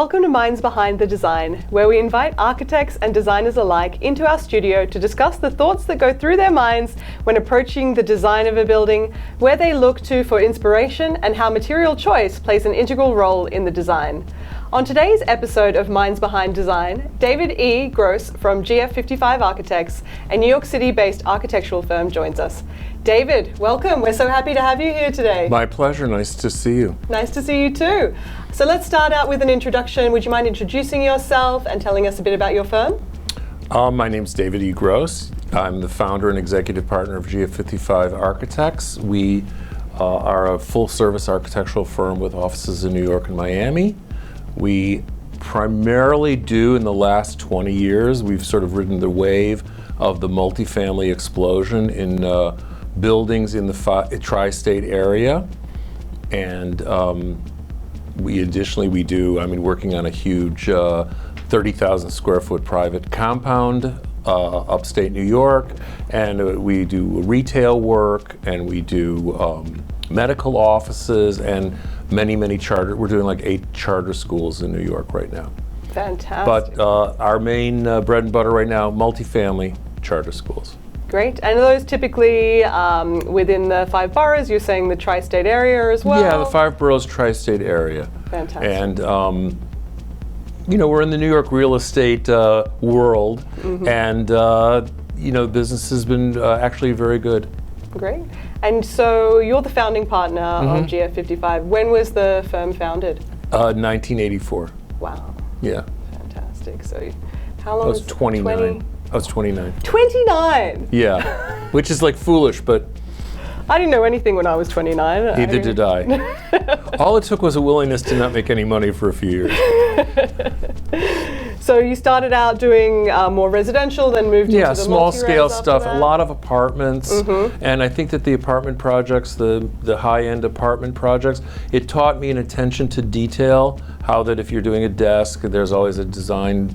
Welcome to Minds Behind the Design, where we invite architects and designers alike into our studio to discuss the thoughts that go through their minds when approaching the design of a building, where they look to for inspiration, and how material choice plays an integral role in the design. On today's episode of Minds Behind Design, David E. Gross from GF55 Architects, a New York City-based architectural firm, joins us. David, welcome. We're so happy to have you here today. My pleasure. Nice to see you. Nice to see you too. So let's start out with an introduction. Would you mind introducing yourself and telling us a bit about your firm? My name's David E. Gross. I'm the founder and executive partner of GF55 Architects. We are a full-service architectural firm with offices in New York and Miami. We primarily do, in the last 20 years, we've sort of ridden the wave of the multifamily explosion in buildings in the tri-state area. And we do, working on a huge 30,000 square foot private compound upstate New York, and we do retail work, and we do medical offices, and many charter. We're doing like 8 charter schools in New York right now. Fantastic. But our main bread and butter right now, multifamily charter schools. Great. And are those typically within the 5 boroughs? You're saying the tri-state area as well? Yeah, the 5 boroughs tri-state area. Fantastic. And we're in the New York real estate world, and business has been actually very good. Great. And so you're the founding partner of GF55. When was the firm founded? 1984. Wow. Yeah. Fantastic. So how long? I was 29. I was 29. 29? Yeah, which is like foolish, but I didn't know anything when I was 29. Neither did I. All it took was a willingness to not make any money for a few years. So you started out doing more residential, then moved into the small scale stuff, that? a lot of apartments, and I think that the apartment projects, the high-end apartment projects, it taught me an attention to detail, how that if you're doing a desk, there's always a design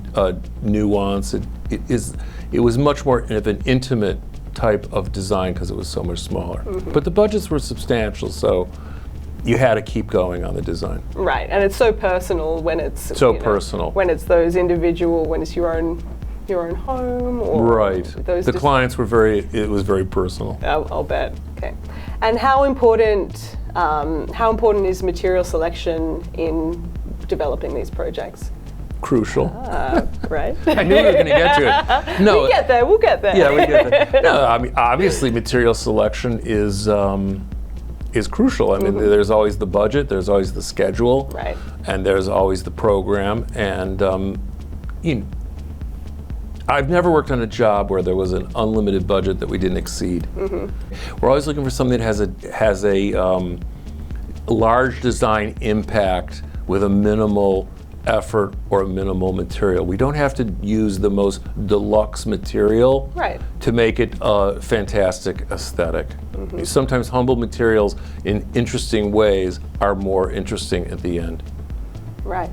nuance. It was much more of an intimate type of design because it was so much smaller. But the budgets were substantial, so you had to keep going on the design. Right, and it's so personal when it's personal. When it's those individual, when it's your own home, or right. Those the clients were it was very personal. I'll bet. Okay, and how important is material selection in developing these projects? Crucial. Right. I knew we were going to get to it. No, we'll get there. Yeah, we get there. No, obviously material selection is crucial. There's always the budget, there's always the schedule, right, and there's always the program. And I've never worked on a job where there was an unlimited budget that we didn't exceed. We're always looking for something that has a large design impact with a minimal effort or a minimal material. We don't have to use the most deluxe material to make it a fantastic aesthetic. Sometimes humble materials in interesting ways are more interesting at the end. Right.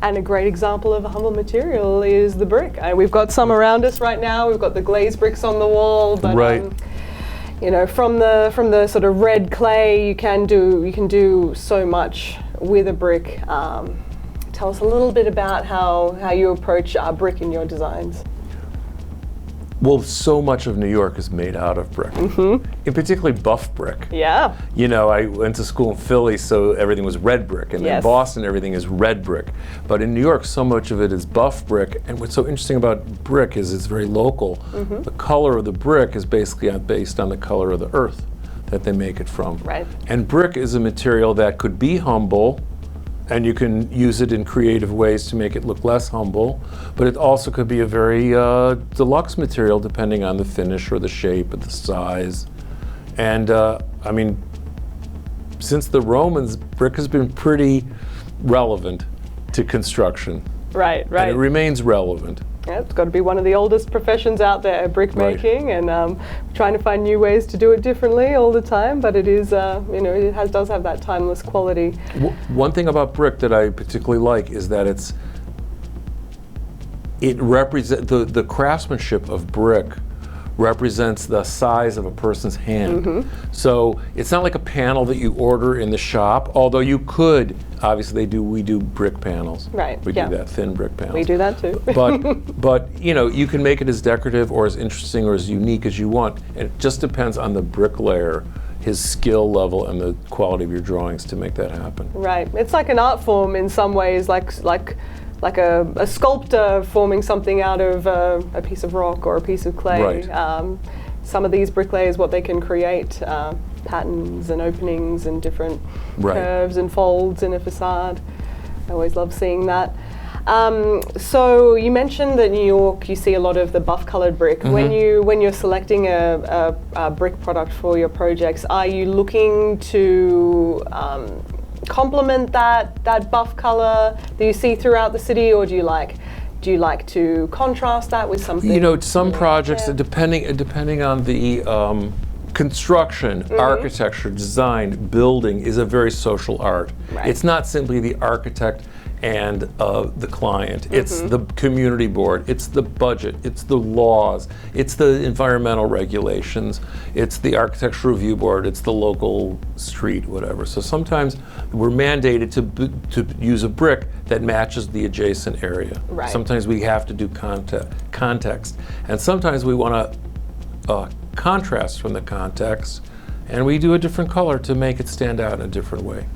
And a great example of a humble material is the brick. We've got some around us right now. We've got the glazed bricks on the wall, but from the sort of red clay, you can do so much with a brick. Tell us a little bit about how you approach brick in your designs. Well, so much of New York is made out of brick, in particularly buff brick. Yeah. I went to school in Philly, so everything was red brick, and in Boston, everything is red brick. But in New York, so much of it is buff brick, and what's so interesting about brick is it's very local. The color of the brick is basically based on the color of the earth that they make it from. Right. And brick is a material that could be humble, and you can use it in creative ways to make it look less humble, but it also could be a very deluxe material depending on the finish or the shape or the size. And since the Romans, brick has been pretty relevant to construction. Right. And it remains relevant. Yeah, it's got to be one of the oldest professions out there, brick making, and trying to find new ways to do it differently all the time. But it is, it does have that timeless quality. One thing about brick that I particularly like is that it represents the craftsmanship of brick represents the size of a person's hand. So it's not like a panel that you order in the shop, although you could, obviously we do brick panels. Right, We do that, thin brick panels. We do that too. But you know, you can make it as decorative or as interesting or as unique as you want. And it just depends on the bricklayer, his skill level and the quality of your drawings to make that happen. Right. It's like an art form in some ways, like a sculptor forming something out of a piece of rock or a piece of clay. Right. Some of these bricklayers, what they can create, patterns and openings and different curves and folds in a facade. I always love seeing that. So you mentioned that New York, you see a lot of the buff-colored brick. When you're selecting a brick product for your projects, are you looking to complement that buff color that you see throughout the city, or do you like to contrast that with something? You know, some projects, depending on the construction, architecture, design, building is a very social art. Right. It's not simply the architect and the client. It's the community board, it's the budget, it's the laws, it's the environmental regulations, it's the architectural review board, it's the local street, whatever. So sometimes we're mandated to use a brick that matches the adjacent area. Right. Sometimes we have to do context. And sometimes we want to contrast from the context, and we do a different color to make it stand out in a different way.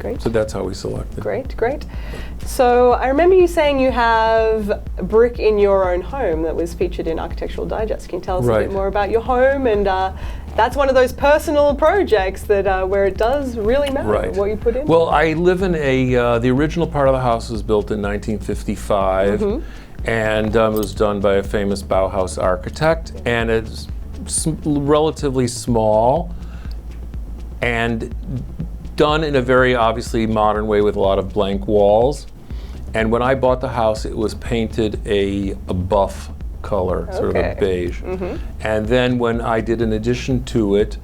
Great. So that's how we select it. Great. So I remember you saying you have brick in your own home that was featured in Architectural Digest. Can you tell us a bit more about your home? And that's one of those personal projects that where it does really matter what you put in. Well, I live in the original part of the house was built in 1955, and it was done by a famous Bauhaus architect, and it's relatively small and done in a very obviously modern way with a lot of blank walls. And when I bought the house, it was painted a buff color, sort of a beige. And then when I did an addition to it,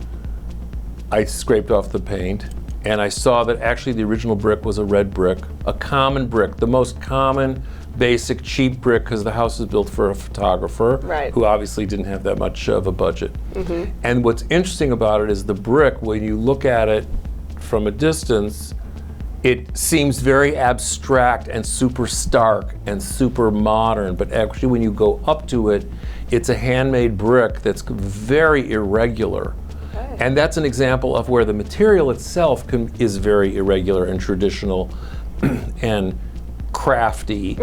I scraped off the paint, and I saw that actually the original brick was a red brick, a common brick, the most common, basic, cheap brick, because the house was built for a photographer who obviously didn't have that much of a budget. And what's interesting about it is the brick, when you look at it from a distance, it seems very abstract and super stark and super modern, but actually when you go up to it, it's a handmade brick that's very irregular. And that's an example of where the material itself is very irregular and traditional and crafty,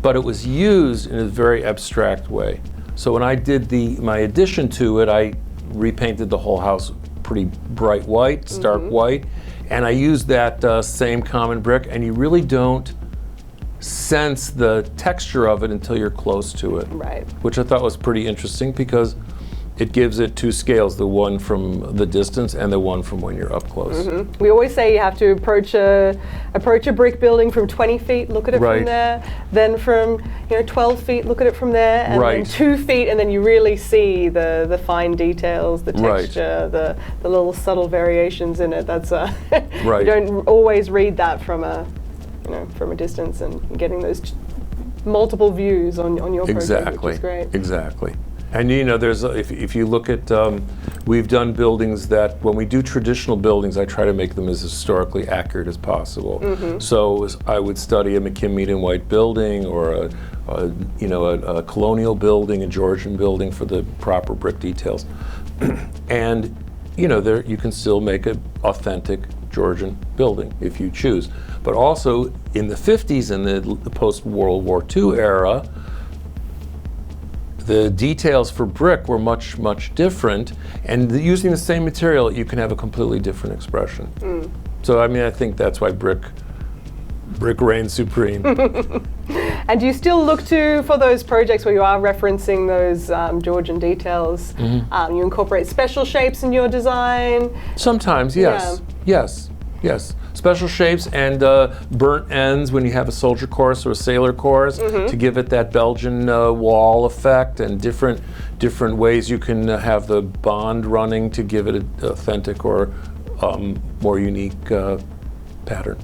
but it was used in a very abstract way. So when I did my addition to it, I repainted the whole house pretty bright white, stark white, and I used that same common brick, and you really don't sense the texture of it until you're close to it, which I thought was pretty interesting because it gives it two scales, the one from the distance and the one from when you're up close. We always say you have to approach a brick building from 20 feet, look at it from there, then from 12 feet, look at it from there, and then 2 feet, and then you really see the fine details, the texture, the little subtle variations in it. That's you don't always read that from a distance, and getting those multiple views on your project, which is great. Exactly. And there's if you look at, we've done buildings that when we do traditional buildings, I try to make them as historically accurate as possible. So I would study a McKim Mead White building, or a colonial building, a Georgian building for the proper brick details, and there you can still make an authentic Georgian building if you choose. But also in the 50s and the post-World War II era, the details for brick were much, much different, and using the same material, you can have a completely different expression. So I think that's why brick reigns supreme. And do you still look for those projects where you are referencing those Georgian details? You incorporate special shapes in your design? Sometimes, yes. Yes. Special shapes and burnt ends when you have a soldier course or a sailor course to give it that Belgian wall effect, and different ways you can have the bond running to give it an authentic or more unique pattern.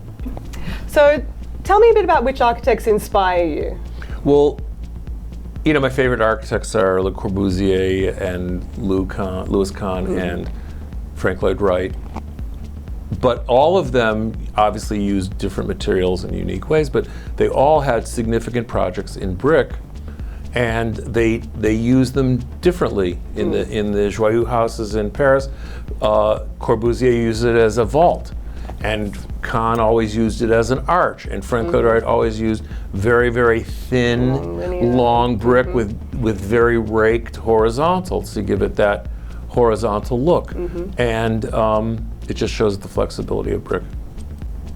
So tell me a bit about which architects inspire you. Well, You know, my favorite architects are Le Corbusier and Louis Kahn and Frank Lloyd Wright. But all of them obviously used different materials in unique ways, but they all had significant projects in brick, and they used them differently. In the Joyeux houses in Paris, Corbusier used it as a vault, and Kahn always used it as an arch, and Frank Lloyd Wright always used very, very thin, long brick with very raked horizontals to give it that horizontal look. And it just shows the flexibility of brick.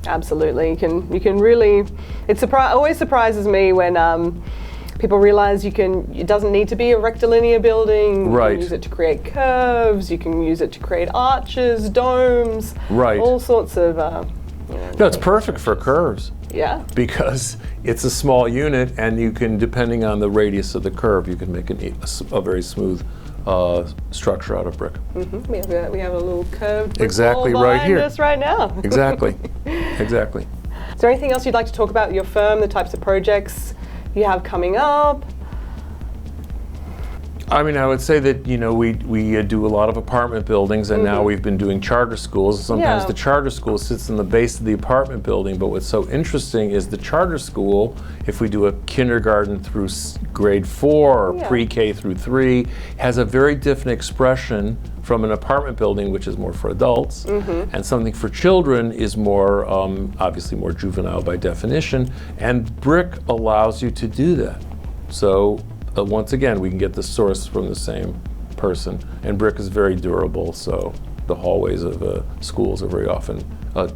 Absolutely, you can really. It always surprises me when people realize it doesn't need to be a rectilinear building. You can use it to create curves. You can use it to create arches, domes. All sorts of. No, it's perfect for curves. Yeah. Because it's a small unit, and you can, depending on the radius of the curve, you can make a very smooth structure out of brick. We have a little curved brick exactly wall right behind here. us right now. Exactly. Exactly. Is there anything else you'd like to talk about your firm, the types of projects you have coming up? I mean, I would say that, you know, we do a lot of apartment buildings, and now we've been doing charter schools. Sometimes the charter school sits in the base of the apartment building, but what's so interesting is the charter school, if we do a kindergarten through grade 4 or pre-K through 3, has a very different expression from an apartment building, which is more for adults, and something for children is more, obviously more juvenile by definition, and brick allows you to do that. So once again, we can get the source from the same person, and brick is very durable, so the hallways of schools are very often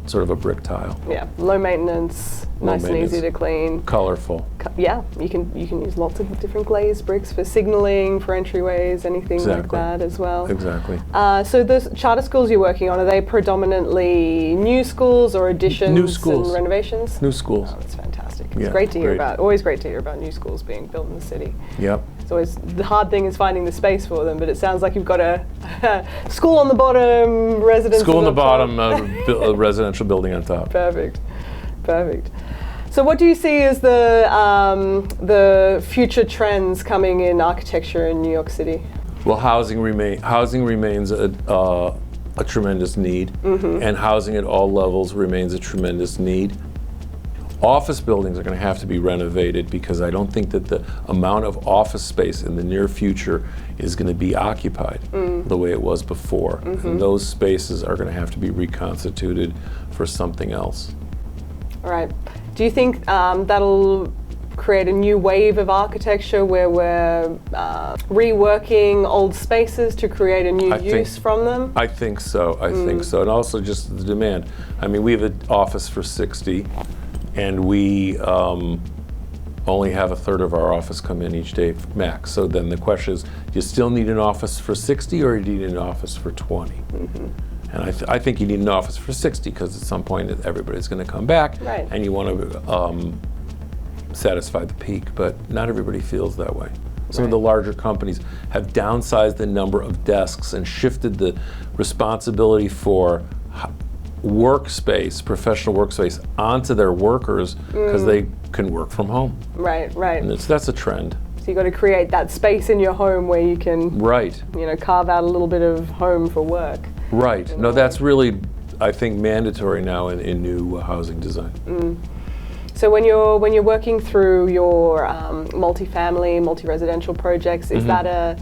sort of a brick tile. Yeah, low maintenance, nice and easy to clean. Colorful. Yeah, you can use lots of different glazed bricks for signaling, for entryways, anything like that as well. Exactly. So the charter schools you're working on, are they predominantly new schools or additions New schools. and renovations? New schools. Oh, that's fantastic. It's great to hear about. Always great to hear about new schools being built in the city. Yep. It's always, the hard thing is finding the space for them, but it sounds like you've got a school on the bottom, residences School on the top. bottom, a residential building on top. Perfect. So what do you see as the future trends coming in architecture in New York City? Well, housing remains a tremendous need, and housing at all levels remains a tremendous need. Office buildings are going to have to be renovated because I don't think that the amount of office space in the near future is going to be occupied the way it was before. And those spaces are going to have to be reconstituted for something else. All right. Do you think that'll create a new wave of architecture where we're reworking old spaces to create a new use from them? I think so. I think so. And also just the demand. I mean, we have an office for 60. And we only have a third of our office come in each day max. So then the question is, do you still need an office for 60 or do you need an office for 20? And I think you need an office for 60 because at some point everybody's going to come back and you want to satisfy the peak, but not everybody feels that way. Some of the larger companies have downsized the number of desks and shifted the responsibility for workspace, professional workspace, onto their workers because they can work from home. Right. And that's a trend. So you've got to create that space in your home where you can, carve out a little bit of home for work. Right. No, that's really, I think, mandatory now in new housing design. So when you're working through your multi-family, multi-residential projects, is that a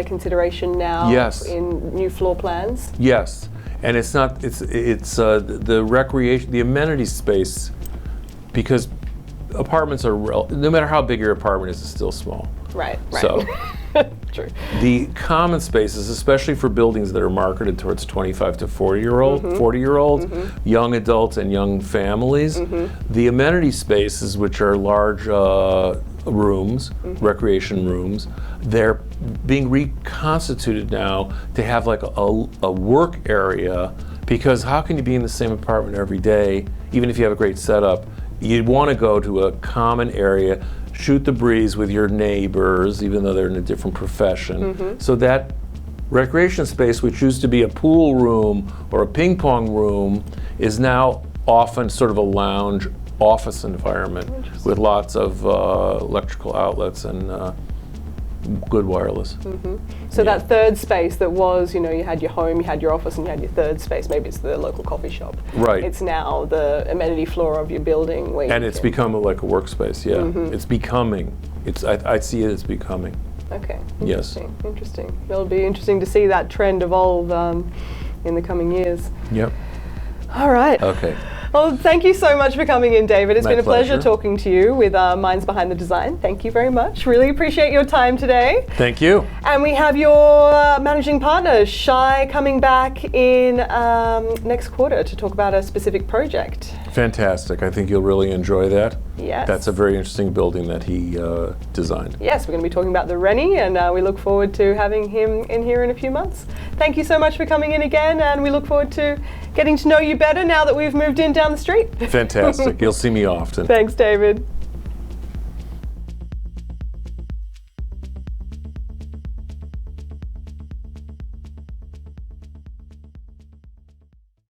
consideration now in new floor plans? Yes. And it's not, it's the recreation, the amenity space, because apartments are, no matter how big your apartment is, it's still small. Right. So, true. The common spaces, especially for buildings that are marketed towards 25 to 40-year-olds, young adults and young families, the amenity spaces, which are large rooms, recreation rooms, they're being reconstituted now to have like a work area, because how can you be in the same apartment every day, even if you have a great setup? You'd want to go to a common area, shoot the breeze with your neighbors, even though they're in a different profession. So that recreation space, which used to be a pool room or a ping pong room, is now often sort of a lounge office environment with lots of electrical outlets and good wireless. So that third space that was, you had your home, you had your office, and you had your third space. Maybe it's the local coffee shop. Right. It's now the amenity floor of your building. Where And it's become like a workspace, yeah. It's becoming. I see it as becoming. Okay. Yes. Interesting. It'll be interesting to see that trend evolve in the coming years. Yep. All right. Okay. Well, thank you so much for coming in, David. It's My been a pleasure pleasure. talking to you with Minds Behind the Design. Thank you very much. Really appreciate your time today. Thank you. And we have your managing partner, Shai, coming back in next quarter to talk about a specific project. Fantastic. I think you'll really enjoy that. Yes. That's a very interesting building that he designed. Yes, we're going to be talking about the Rennie, and we look forward to having him in here in a few months. Thank you so much for coming in again, and we look forward to getting to know you better now that we've moved in down the street. Fantastic. You'll see me often. Thanks, David.